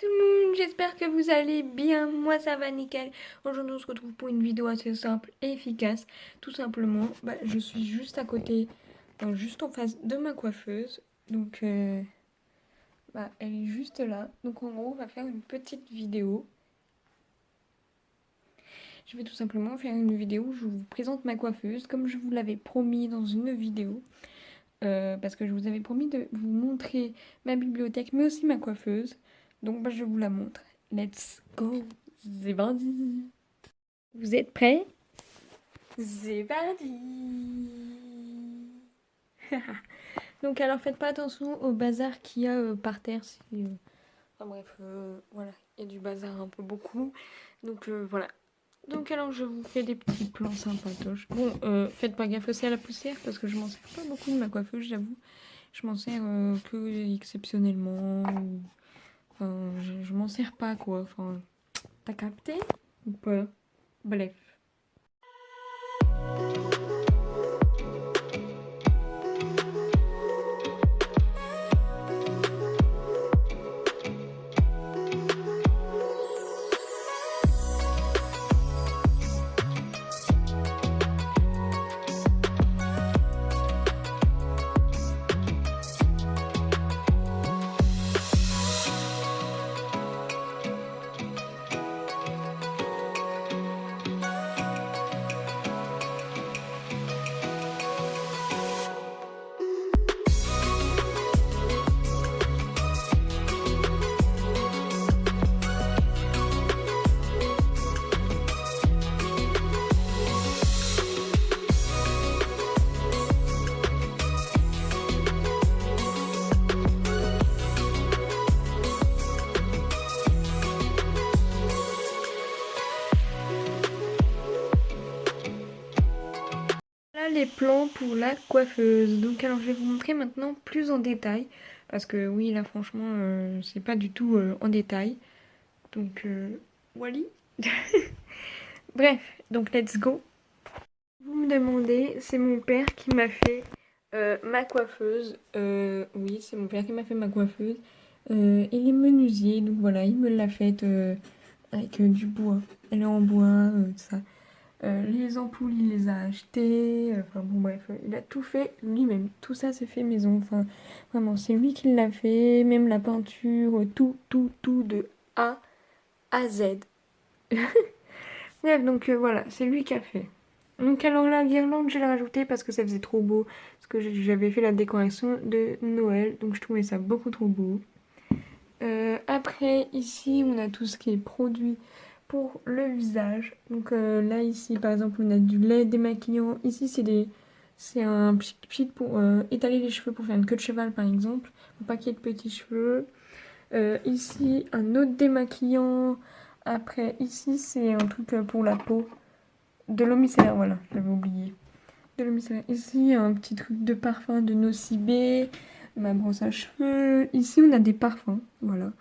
tout le monde, j'espère que vous allez bien, moi ça va nickel. Aujourd'hui on se retrouve pour une vidéo assez simple et efficace. Tout simplement, je suis juste à côté, juste en face de ma coiffeuse. Donc elle est juste là. Donc en gros on va faire une petite vidéo. Je vais tout simplement faire une vidéo où je vous présente ma coiffeuse comme je vous l'avais promis dans une vidéo. Parce que je vous avais promis de vous montrer ma bibliothèque mais aussi ma coiffeuse. Donc je vous la montre. Let's go. C'est parti. Vous êtes prêts? C'est parti. Donc alors faites pas attention au bazar qu'il y a par terre. Enfin bref, voilà, il y a du bazar un peu beaucoup. Donc voilà. Donc alors je vous fais des petits plans sympatoches. Bon, faites pas gaffe aussi à la poussière parce que je m'en sers pas beaucoup de ma coiffeuse, j'avoue. Je m'en sers que exceptionnellement. Enfin, je m'en sers pas quoi. Enfin, t'as capté ou pas? Bref. Là les plans pour la coiffeuse. Donc alors je vais vous montrer maintenant plus en détail. Parce que oui là franchement c'est pas du tout en détail. Donc Wally. Bref, donc let's go. Vous me demandez, c'est mon père qui m'a fait ma coiffeuse. Oui, c'est mon père qui m'a fait ma coiffeuse. Il est menuisier, donc voilà, il me l'a faite avec du bois. Elle est en bois, tout ça. Les ampoules, il les a achetées. Enfin bon, bref, il a tout fait lui-même. Tout ça, c'est fait maison. Enfin, vraiment, c'est lui qui l'a fait. Même la peinture, tout de A à Z. Bref, donc voilà, c'est lui qui a fait. Donc alors la guirlande, je l'ai rajoutée parce que ça faisait trop beau. Parce que j'avais fait la décoration de Noël. Donc je trouvais ça beaucoup trop beau. Après, ici, on a tout ce qui est produit pour le visage. Donc là, ici, par exemple, on a du lait démaquillant. Ici, c'est un pchit pour étaler les cheveux pour faire une queue de cheval, par exemple. Pour pas qu'il y ait de petits cheveux. Ici, un autre démaquillant. Après, ici, c'est un truc pour la peau. De l'eau micellaire, voilà, j'avais oublié. De l'eau micellaire. Ici, un petit truc de parfum de Nocibé. Ma brosse à cheveux. Ici, on a des parfums, voilà.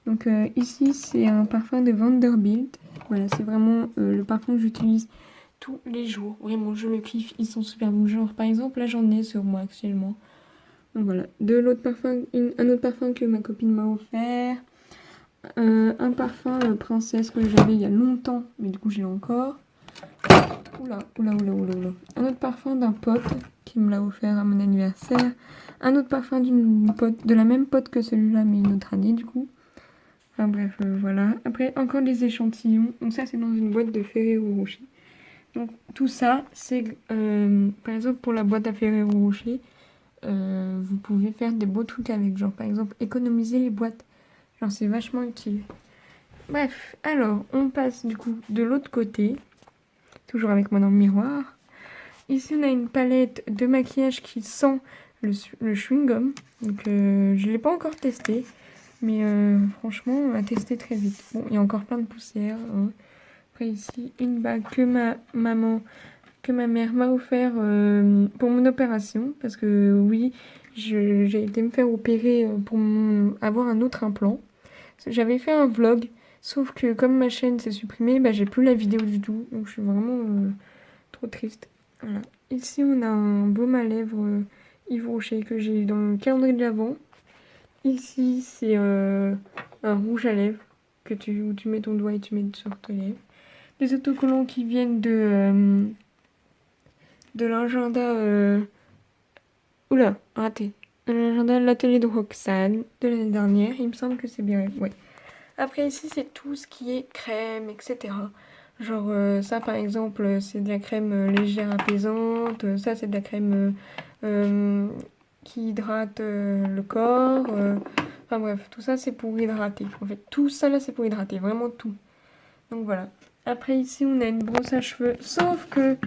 Donc ici, c'est un parfum de Vanderbilt. Voilà, c'est vraiment le parfum que j'utilise tous les jours. Vraiment, je le kiffe. Ils sont super bons. Genre, par exemple, là, j'en ai sur moi actuellement. Donc voilà. De l'autre parfum, un autre parfum que ma copine m'a offert. Un parfum princesse que j'avais il y a longtemps, mais du coup, je l'ai encore. Oula. Un autre parfum d'un pote qui me l'a offert à mon anniversaire. Un autre parfum d'une pote, de la même pote que celui-là, mais une autre année, du coup. Enfin bref, voilà. Après, encore des échantillons. Donc ça, c'est dans une boîte de Ferrero Rocher. Donc tout ça, c'est par exemple pour la boîte à Ferrero Rocher, vous pouvez faire des beaux trucs avec. Genre par exemple, économiser les boîtes. Genre c'est vachement utile. Bref, alors on passe du coup de l'autre côté. Toujours avec moi dans le miroir. Ici, on a une palette de maquillage qui sent le chewing-gum. Donc je ne l'ai pas encore testé. Mais franchement, on va tester très vite. Bon, il y a encore plein de poussière. Hein. Après ici, une bague que ma mère m'a offert pour mon opération. Parce que oui, j'ai été me faire opérer pour avoir un autre implant. J'avais fait un vlog, sauf que comme ma chaîne s'est supprimée, j'ai plus la vidéo du tout. Donc je suis vraiment trop triste. Voilà. Ici, on a un baume à lèvres Yves Rocher que j'ai dans le calendrier de l'Avent. Ici, c'est un rouge à lèvres où tu mets ton doigt et tu mets sur tes lèvres. Des autocollants qui viennent de l'agenda... Oula, raté. De l'agenda de l'atelier de Roxane de l'année dernière. Il me semble que c'est bien. Ouais. Après, ici, c'est tout ce qui est crème, etc. Genre, ça, par exemple, c'est de la crème légère apaisante. Ça, c'est de la crème qui hydrate le corps. Enfin bref, tout ça, c'est pour hydrater. En fait, tout ça, là, c'est pour hydrater. Vraiment tout. Donc, voilà. Après, ici, on a une brosse à cheveux. Sauf que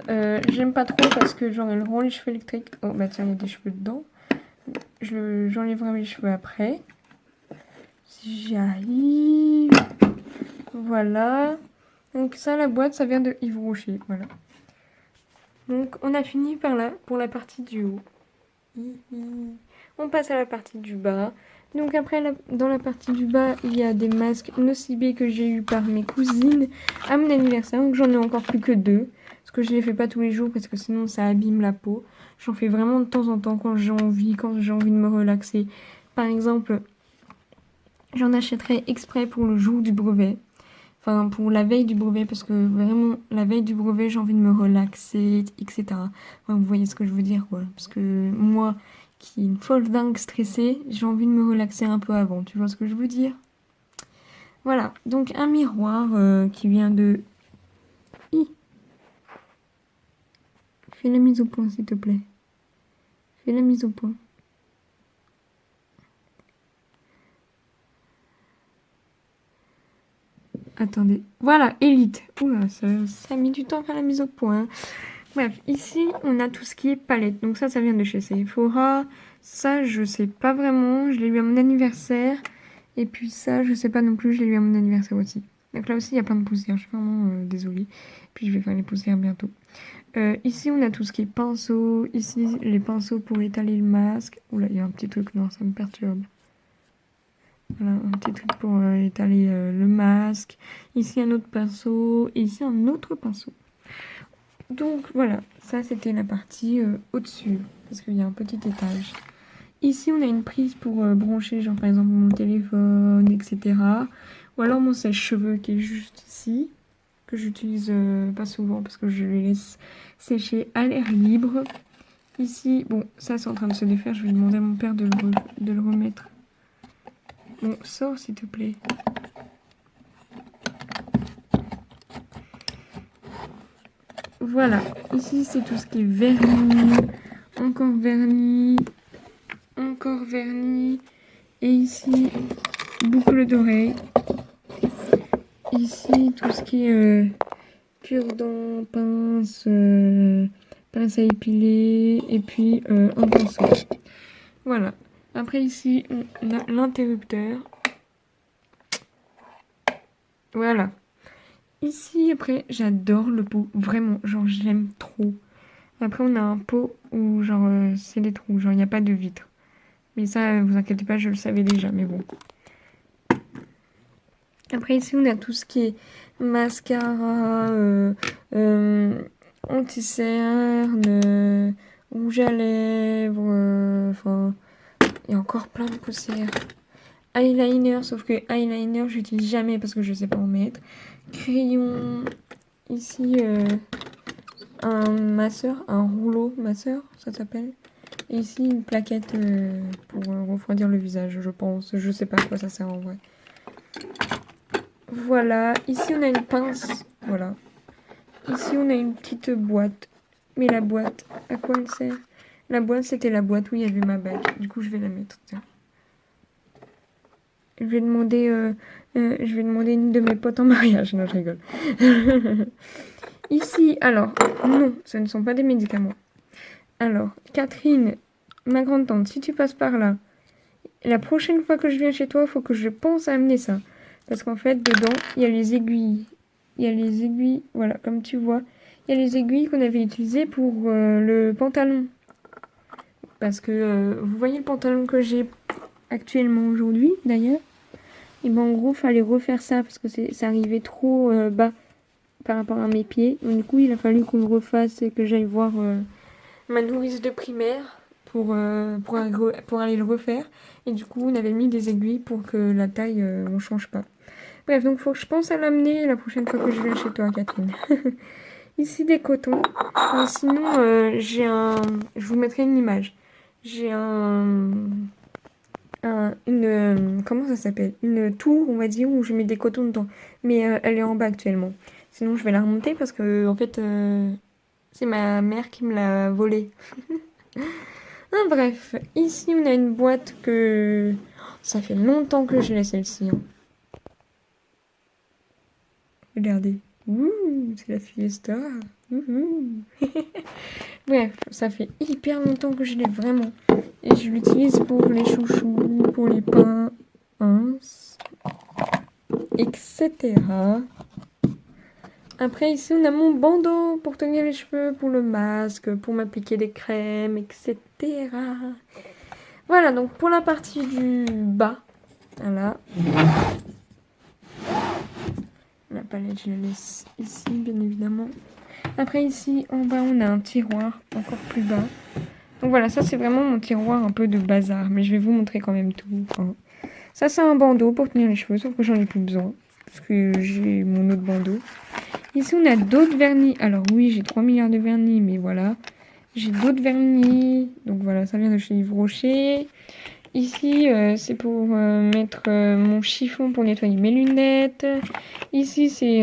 j'aime pas trop parce que, genre, elle rend les cheveux électriques. Oh, bah tiens, il y a des cheveux dedans. J'enlèverai mes cheveux après. Si j'y arrive. Voilà. Donc ça, la boîte, ça vient de Yves Rocher. Voilà. Donc on a fini pour la partie du haut. On passe à la partie du bas. Donc après, dans la partie du bas, il y a des masques Nocibé que j'ai eu par mes cousines à mon anniversaire. Donc j'en ai encore plus que 2. Parce que je les fais pas tous les jours parce que sinon ça abîme la peau. J'en fais vraiment de temps en temps quand j'ai envie de me relaxer. Par exemple, j'en achèterai exprès pour le jour du brevet. Enfin, pour la veille du brevet, parce que vraiment, la veille du brevet, j'ai envie de me relaxer, etc. Enfin, vous voyez ce que je veux dire, quoi. Parce que moi, qui est une folle dingue stressée, j'ai envie de me relaxer un peu avant. Tu vois ce que je veux dire? Voilà. Donc, un miroir qui vient de... Fais la mise au point, s'il te plaît. Fais la mise au point. Attendez. Voilà, Elite. Oula, ça a mis du temps à faire la mise au point. Bref, ici, on a tout ce qui est palette. Donc ça vient de chez Sephora. Ça, je sais pas vraiment. Je l'ai eu à mon anniversaire. Et puis ça, je sais pas non plus. Je l'ai eu à mon anniversaire aussi. Donc là aussi, il y a plein de poussières. Je suis vraiment désolée. Puis je vais faire les poussières bientôt. Ici, on a tout ce qui est pinceau. Ici, les pinceaux pour étaler le masque. Oula, il y a un petit truc. Non, ça me perturbe. Voilà, un petit truc pour étaler le masque. Ici, un autre pinceau. Et ici, un autre pinceau. Donc voilà, ça c'était la partie au-dessus, parce qu'il y a un petit étage. Ici on a une prise pour brancher, genre par exemple mon téléphone, etc. Ou alors mon sèche-cheveux qui est juste ici, que j'utilise pas souvent parce que je les laisse sécher à l'air libre. Ici, bon, ça c'est en train de se défaire, je vais demander à mon père de le remettre. Bon, sors s'il te plaît. Voilà, ici c'est tout ce qui est vernis, encore vernis, et ici boucle d'oreille. Ici tout ce qui est cure-dent, pince, pince à épiler, et puis un pinceau. Voilà. Après ici on a l'interrupteur. Voilà. Ici, après, j'adore le pot. Vraiment, genre, j'aime trop. Après, on a un pot où, genre, c'est des trous. Genre, il n'y a pas de vitre. Mais ça, vous inquiétez pas, je le savais déjà, mais bon. Après, ici, on a tout ce qui est mascara, anti-cerne, rouge à lèvres, enfin, il y a encore plein de poussières. Eyeliner, sauf que eyeliner, j'utilise jamais parce que je sais pas en mettre. Crayon, ici, un masseur, un rouleau masseur, ça s'appelle. Et ici, une plaquette pour refroidir le visage, je pense. Je sais pas à quoi ça sert en vrai. Voilà, ici on a une pince, voilà. Ici on a une petite boîte. Mais la boîte, à quoi elle sert? La boîte, c'était la boîte où il y avait ma bague. Du coup, je vais la mettre, tiens. Je vais demander une de mes potes en mariage. Non, je rigole. Ici, alors, non, ce ne sont pas des médicaments. Alors, Catherine, ma grande-tante, si tu passes par là, la prochaine fois que je viens chez toi, il faut que je pense à amener ça. Parce qu'en fait, dedans, il y a les aiguilles. Il y a les aiguilles, voilà, comme tu vois. Il y a les aiguilles qu'on avait utilisées pour le pantalon. Parce que vous voyez le pantalon que j'ai actuellement aujourd'hui, d'ailleurs. Et ben en gros, fallait refaire ça parce que ça arrivait trop bas par rapport à mes pieds. Donc, du coup, il a fallu qu'on le refasse et que j'aille voir ma nourrice de primaire pour aller le refaire. Et du coup, on avait mis des aiguilles pour que la taille, on change pas. Bref, donc faut que je pense à l'amener la prochaine fois que je viens chez toi, Catherine. Ici, des cotons. Mais sinon, je vous mettrai une image. J'ai comment ça s'appelle? Une tour, on va dire, où je mets des cotons dedans. Mais elle est en bas actuellement. Sinon, je vais la remonter parce que, en fait, c'est ma mère qui me l'a volée. Ah, bref, ici, on a une boîte que... Ça fait longtemps que je l'ai, celle-ci. Hein. Regardez. Ouh, c'est la fiesta. Ouh. Bref, ça fait hyper longtemps que je l'ai vraiment. Et je l'utilise pour les chouchous, pour les pains, etc. Après, ici, on a mon bandeau pour tenir les cheveux, pour le masque, pour m'appliquer des crèmes, etc. Voilà, donc pour la partie du bas, voilà. La palette, je la laisse ici, bien évidemment. Après, ici, en bas, on a un tiroir encore plus bas. Donc voilà, ça, c'est vraiment mon tiroir un peu de bazar. Mais je vais vous montrer quand même tout. Hein. Ça, c'est un bandeau pour tenir les cheveux, sauf que j'en ai plus besoin. Parce que j'ai mon autre bandeau. Ici, on a d'autres vernis. Alors oui, j'ai 3 milliards de vernis, mais voilà. J'ai d'autres vernis. Donc voilà, ça vient de chez Yves Rocher. Ici, c'est pour mettre mon chiffon pour nettoyer mes lunettes. Ici, c'est...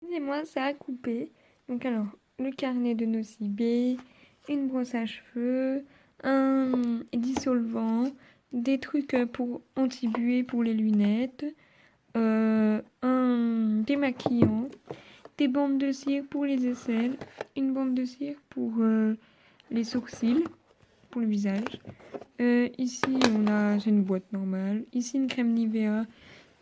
Excusez-moi, ça a coupé. Donc alors, le carnet de Nocibé, une brosse à cheveux, un dissolvant, des trucs pour anti-buée pour les lunettes, un démaquillant, des bandes de cire pour les aisselles, une bande de cire pour les sourcils, pour le visage. Ici, c'est une boîte normale. Ici, une crème Nivea.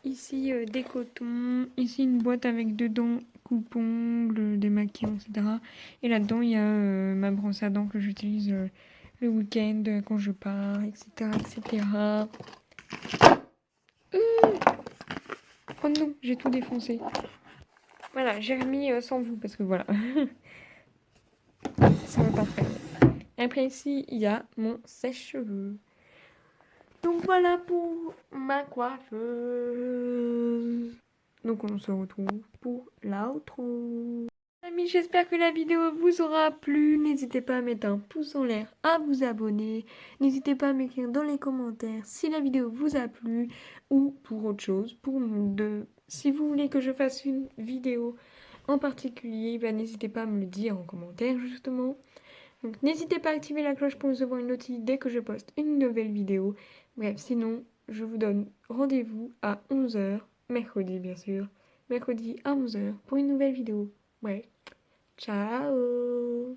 Ici, des cotons. Ici, une boîte avec dedans coupe-ongles, démaquillants, etc. Et là-dedans, il y a ma brosse à dents que j'utilise le week-end quand je pars, etc. etc. Oh non, j'ai tout défoncé. Voilà, j'ai remis sans vous parce que voilà. Ça va pas faire. Après, ici, il y a mon sèche-cheveux. Donc voilà pour ma coiffeuse. Donc on se retrouve pour l'outro. Amis, j'espère que la vidéo vous aura plu. N'hésitez pas à mettre un pouce en l'air, à vous abonner. N'hésitez pas à m'écrire dans les commentaires si la vidéo vous a plu ou pour autre chose. Si vous voulez que je fasse une vidéo en particulier, n'hésitez pas à me le dire en commentaire justement. Donc n'hésitez pas à activer la cloche pour recevoir une notification dès que je poste une nouvelle vidéo. Bref, sinon, je vous donne rendez-vous à 11h, mercredi bien sûr, mercredi à 11h pour une nouvelle vidéo. Ouais, ciao.